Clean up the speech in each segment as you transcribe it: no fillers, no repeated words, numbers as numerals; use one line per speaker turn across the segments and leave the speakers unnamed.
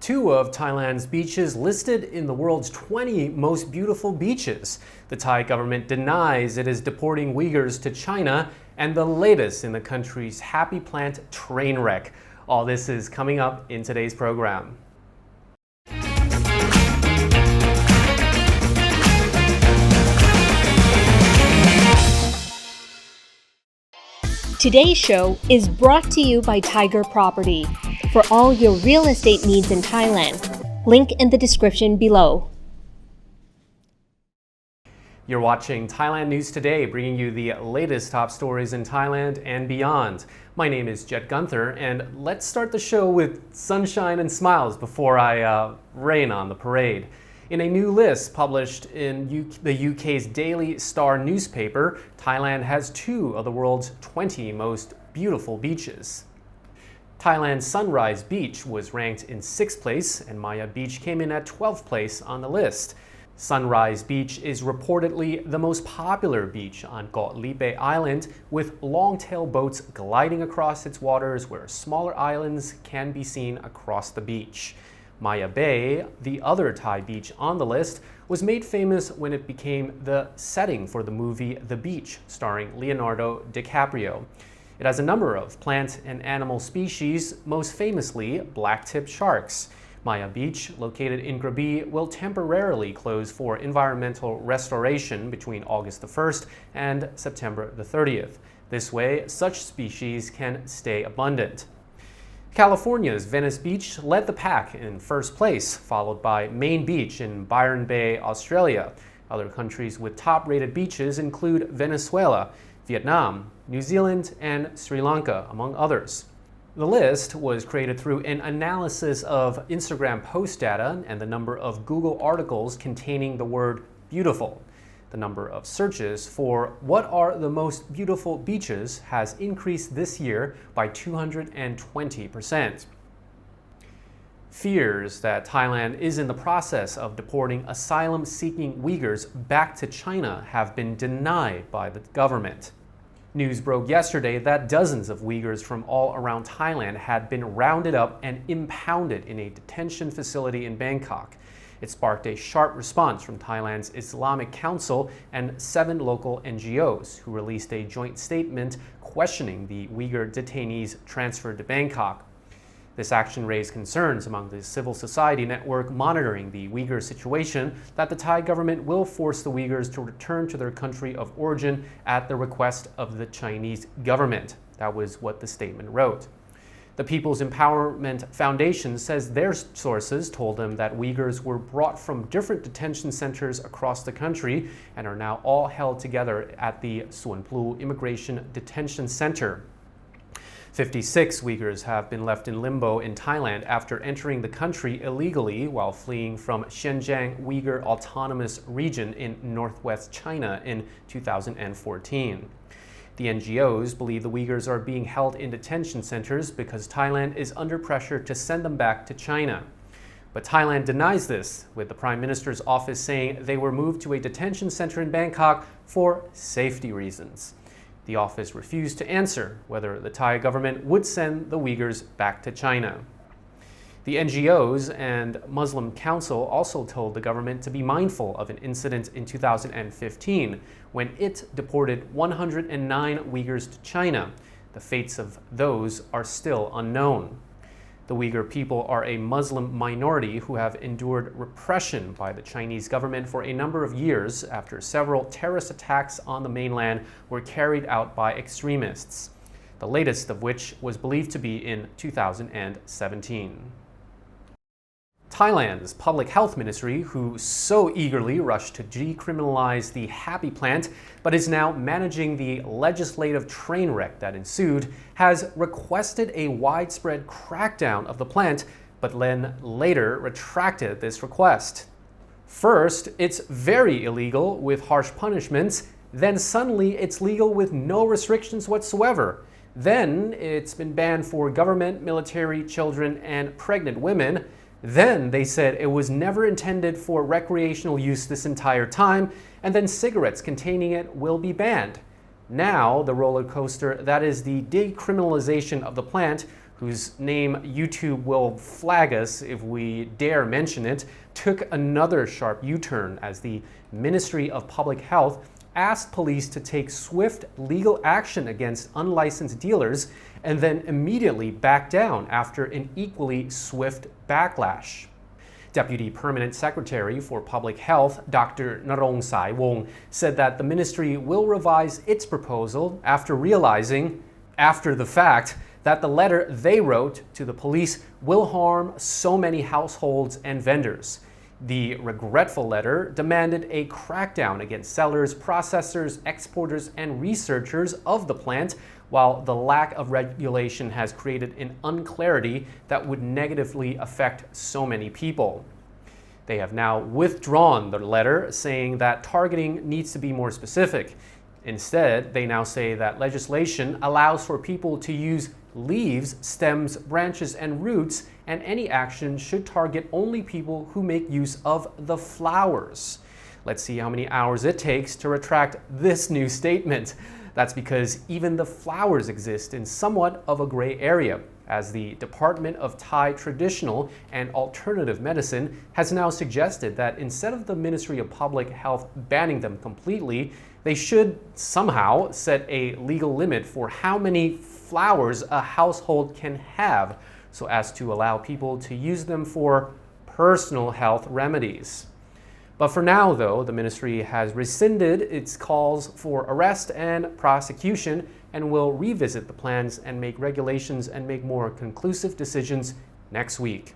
Two of Thailand's beaches listed in the world's 20 most beautiful beaches. The Thai government denies it is deporting Uyghurs to China, and the latest in the country's happy plant train wreck. All this is coming up in today's program.
Today's show is brought to you by Thaiger Property for all your real estate needs in Thailand. Link in the description below.
You're watching Thailand News Today, bringing you the latest top stories in Thailand and beyond. My name is Jet Gunther, and let's start the show with sunshine and smiles before I rain on the parade. In a new list published in the UK's Daily Star newspaper, Thailand has two of the world's 20 most beautiful beaches. Thailand's Sunrise Beach was ranked in 6th place, and Maya Beach came in at 12th place on the list. Sunrise Beach is reportedly the most popular beach on Koh Lipe Island, with long-tail boats gliding across its waters where smaller islands can be seen across the beach. Maya Bay, the other Thai beach on the list, was made famous when it became the setting for the movie The Beach, starring Leonardo DiCaprio. It has a number of plant and animal species, most famously black-tipped sharks. Maya Beach, located in Krabi, will temporarily close for environmental restoration between August the 1st and September the 30th. This way, such species can stay abundant. California's Venice Beach led the pack in first place, followed by Main Beach in Byron Bay, Australia. Other countries with top-rated beaches include Venezuela, Vietnam, New Zealand, and Sri Lanka, among others. The list was created through an analysis of Instagram post data and the number of Google articles containing the word beautiful. The number of searches for what are the most beautiful beaches has increased this year by 220%. Fears that Thailand is in the process of deporting asylum-seeking Uyghurs back to China have been denied by the government. News broke yesterday that dozens of Uyghurs from all around Thailand had been rounded up and impounded in a detention facility in Bangkok. It sparked a sharp response from Thailand's Islamic Council and 7 local NGOs, who released a joint statement questioning the Uyghur detainees transferred to Bangkok. This action raised concerns among the civil society network monitoring the Uyghur situation that the Thai government will force the Uyghurs to return to their country of origin at the request of the Chinese government. That was what the statement wrote. The People's Empowerment Foundation says their sources told them that Uyghurs were brought from different detention centers across the country and are now all held together at the Suan Plu Immigration Detention Center. 56 Uyghurs have been left in limbo in Thailand after entering the country illegally while fleeing from Xinjiang Uyghur Autonomous Region in northwest China in 2014. The NGOs believe the Uyghurs are being held in detention centers because Thailand is under pressure to send them back to China. But Thailand denies this, with the Prime Minister's office saying they were moved to a detention center in Bangkok for safety reasons. The office refused to answer whether the Thai government would send the Uyghurs back to China. The NGOs and Muslim Council also told the government to be mindful of an incident in 2015 when it deported 109 Uyghurs to China. The fates of those are still unknown. The Uyghur people are a Muslim minority who have endured repression by the Chinese government for a number of years after several terrorist attacks on the mainland were carried out by extremists, the latest of which was believed to be in 2017. Thailand's Public Health Ministry, who so eagerly rushed to decriminalize the happy plant, but is now managing the legislative train wreck that ensued, has requested a widespread crackdown of the plant, but then later retracted this request. First, it's very illegal with harsh punishments, then suddenly it's legal with no restrictions whatsoever. Then it's been banned for government, military, children, and pregnant women. Then they said it was never intended for recreational use this entire time, and then cigarettes containing it will be banned. Now, the roller coaster that is the decriminalization of the plant, whose name YouTube will flag us if we dare mention it, took another sharp U-turn as the Ministry of Public Health asked police to take swift legal action against unlicensed dealers and then immediately back down after an equally swift backlash. Deputy Permanent Secretary for Public Health, Dr. Narong Sai Wong, said that the ministry will revise its proposal after realizing, after the fact, that the letter they wrote to the police will harm so many households and vendors. The regretful letter demanded a crackdown against sellers, processors, exporters, and researchers of the plant, while the lack of regulation has created an unclarity that would negatively affect so many people. They have now withdrawn the letter, saying that targeting needs to be more specific. Instead, they now say that legislation allows for people to use leaves, stems, branches, and roots, and any action should target only people who make use of the flowers. Let's see how many hours it takes to retract this new statement. That's because even the flowers exist in somewhat of a gray area, as the Department of Thai Traditional and Alternative Medicine has now suggested that instead of the Ministry of Public Health banning them completely, they should somehow set a legal limit for how many flowers a household can have, so as to allow people to use them for personal health remedies. But for now, though, the ministry has rescinded its calls for arrest and prosecution and will revisit the plans and make regulations and make more conclusive decisions next week.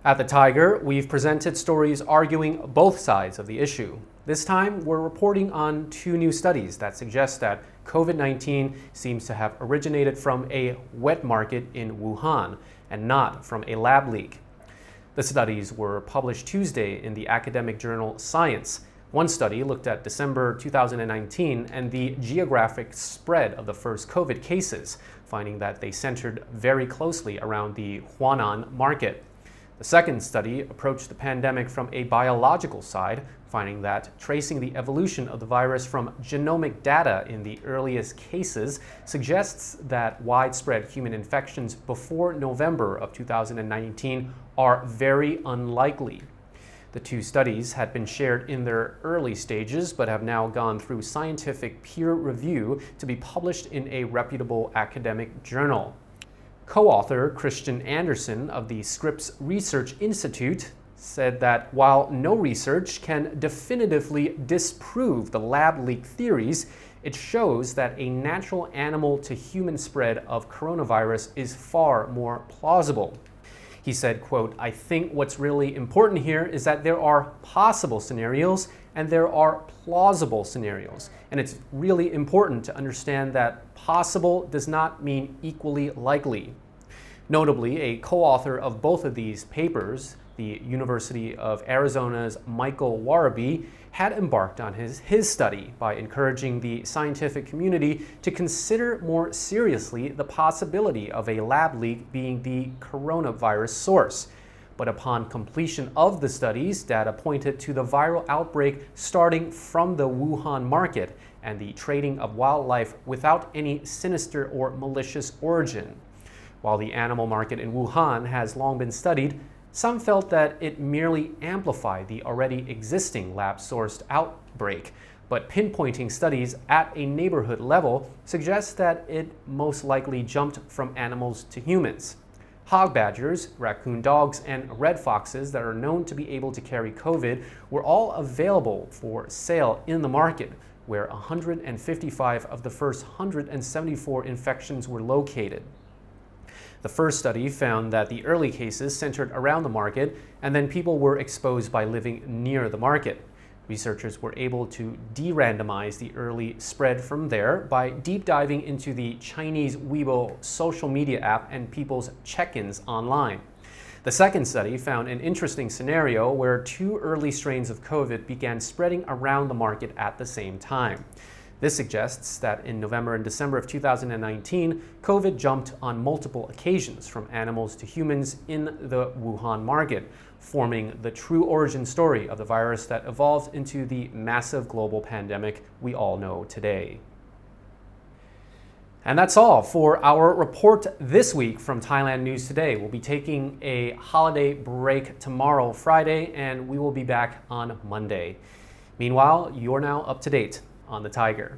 At the Thaiger, we've presented stories arguing both sides of the issue. This time, we're reporting on two new studies that suggest that COVID-19 seems to have originated from a wet market in Wuhan and not from a lab leak. The studies were published Tuesday in the academic journal Science. One study looked at December 2019 and the geographic spread of the first COVID cases, finding that they centered very closely around the Huanan market. The second study approached the pandemic from a biological side, finding that tracing the evolution of the virus from genomic data in the earliest cases suggests that widespread human infections before November of 2019 are very unlikely. The two studies had been shared in their early stages but have now gone through scientific peer review to be published in a reputable academic journal. Co-author Christian Anderson of the Scripps Research Institute said that while no research can definitively disprove the lab leak theories, it shows that a natural animal to human spread of coronavirus is far more plausible. He said, quote, "I think what's really important here is that there are possible scenarios and there are plausible scenarios. And it's really important to understand that possible does not mean equally likely." Notably, a co-author of both of these papers, the University of Arizona's Michael Warabi, had embarked on his study by encouraging the scientific community to consider more seriously the possibility of a lab leak being the coronavirus source. But upon completion of the studies, data pointed to the viral outbreak starting from the Wuhan market and the trading of wildlife without any sinister or malicious origin. While the animal market in Wuhan has long been studied, some felt that it merely amplified the already existing lab-sourced outbreak, but pinpointing studies at a neighborhood level suggests that it most likely jumped from animals to humans. Hog badgers, raccoon dogs, and red foxes that are known to be able to carry COVID were all available for sale in the market, where 155 of the first 174 infections were located. The first study found that the early cases centered around the market, and then people were exposed by living near the market. Researchers were able to de-randomize the early spread from there by deep diving into the Chinese Weibo social media app and people's check-ins online. The second study found an interesting scenario where two early strains of COVID began spreading around the market at the same time. This suggests that in November and December of 2019, COVID jumped on multiple occasions from animals to humans in the Wuhan market, forming the true origin story of the virus that evolved into the massive global pandemic we all know today. And that's all for our report this week from Thailand News Today. We'll be taking a holiday break tomorrow, Friday, and we will be back on Monday. Meanwhile, you're now up to date on the Thaiger.